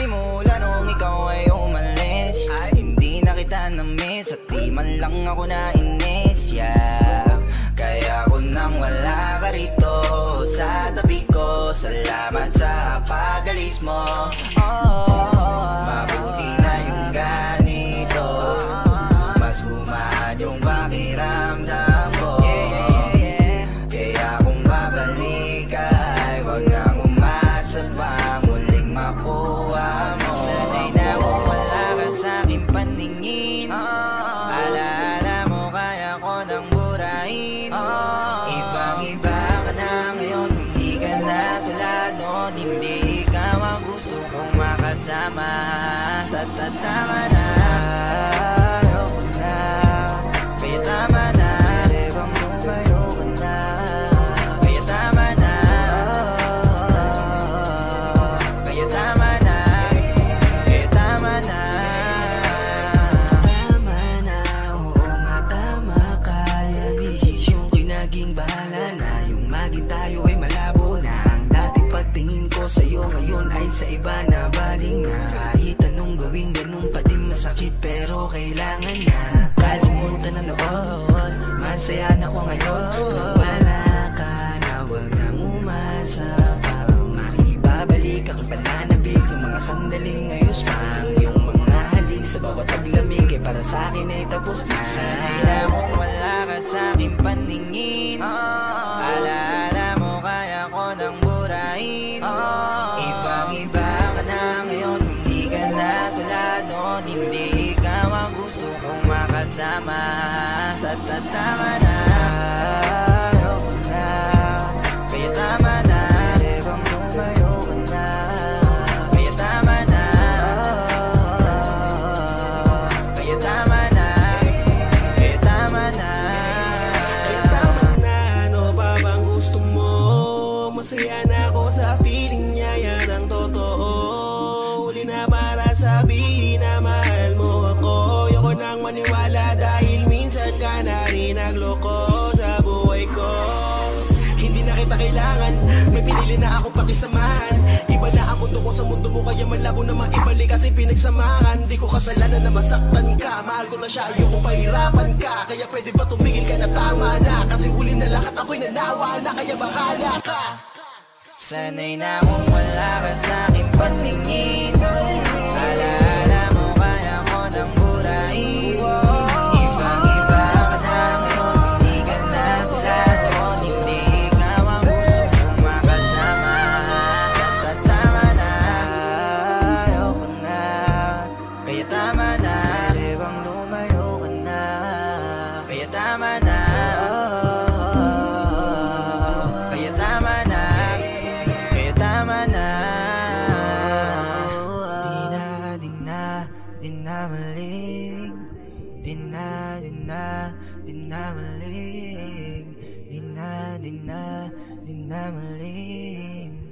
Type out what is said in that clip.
Simula nung ikaw ay umalis, hindi na kita na-miss at di man lang ako nainis, yeah. Kaya ko nang wala ka rito sa tabi ko, salamat sa pag-alis mo. Mabuti na yung ganito, mas gumaan yung pakiramdam ko. Kaya kung babalik ka ay wag na umasa pa muling makuha mo. Sana'y na kung wala ka sa'king paningin, alaala mo kaya ko nang burahin. Ibang-iba ka na ngayon, hindi ka na tulad noon. Hindi ikaw ang gusto kong makasama. Tama na, ayoko na, kaya tama na, ebang lumayo ka na. Kaya tama na, kaya tama na, kaya tama na. Tama na, oo nga tama ka. Yan desisyon ko'y naging bahala na. Yung maging tayo ay malabo na. Ang dati pagtingin ko sa'yo ngayon ay sa iba na baling na. Kahit anong gawin ganun pa din masakit pero kailangan na. Kalimutan na noon, masaya na ko ngayon. Wala ka na, wag nang umasa pa. Maibabalik ako pananabik ng mga sandaling ayos pa. Yung mga halik sa bawat paglamig ay para sa'kin ay tapos na. Sana'y na kung wala ka sa'king paningin, alaala mo kaya ko nang burahin. Ibang-iba ka na ngayon, hindi ka na tulad noon. Hindi ikaw ang gusto kong makasama. Tama na, ayoko na, kaya tama na, ebang lumayo ka na. Kaya tama na, kaya tama na, kaya tama na. Kaya tama na, ano pa bang gusto mo? Masaya na ako sa piling niya, yan ang totoo. Huli na para sabihin na mahal mo ako. Ayoko nang maniwala dahil minsan ka na rin nagloko sa buhay ko. Hindi na kita kailangan, may pinili na ako pakisamahan. Iba na ang mundo ko sa mundo mo, kaya malabo na maibalik kasi pinagsamahan. Di ko kasalanan na masaktan ka, mahal ko na siya, ayoko pahirapan ka. Kaya pwede ba tumigil ka na, tama na. Kasi huli na lahat ako'y nanawa na, kaya bahala ka. Sana'y na kung wala ka sa'king paningin, alaala mo kaya ko nang burahin. Ibang-iba ka na ngayon, hindi ka na tulad noon. Hindi ikaw ang gusto kong makasama. Tama na, ayoko na, kaya tama na, ebang lumayo ka na. Kaya tama na, kaya tama na, kaya tama na. Di na malig, di na malig, di na malig.